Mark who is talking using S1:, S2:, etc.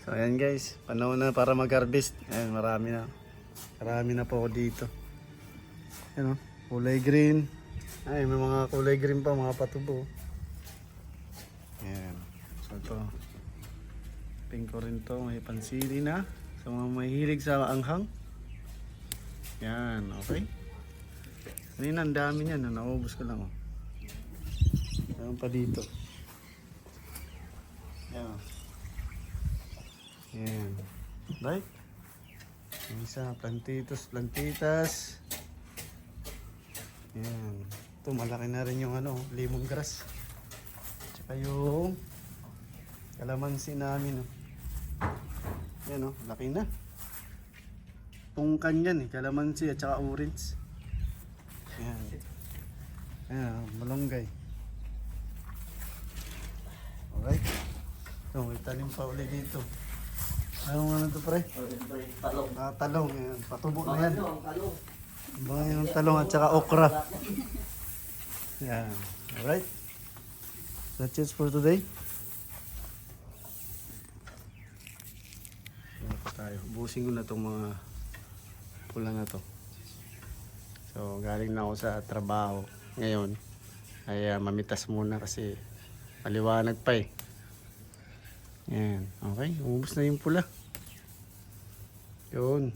S1: So ayan guys, panahon na para mag-harvest. Ayan, marami na. Marami na po ako dito. Ayan o, kulay green. Ay, may mga kulay green pa, mga patubo. Ayan. So ito. Pink ko rin to, may pansili na. So mga mahilig sa anghang. Yan, okay. Kanina ang dami niyan, naubos ko lang oh. Meron pa dito. Yan. Yan. Right? Yung isa, plantitas. Yan. Ito, malaki na rin yung ano, lemongrass. Tsaka yung kalamansi namin oh. Yan oh, laki na. Pungkan yan eh, kalamansi at saka orange. Yan. Ayan, malunggay. Alright. So, may tanim pa ulit dito. Anong ano to pre?
S2: Talong.
S1: Talong. Yan. Patubo na yan.
S2: Talong.
S1: Baka yung talong at saka okra. Yan. Alright. That's it for today. Yan pa tayo. Busin ko na itong mga pula na to. So, galing na ako sa trabaho ngayon. Ay mamitas muna kasi maliwanag pa eh. Yan. Okay. Umubos na yung pula. Yun.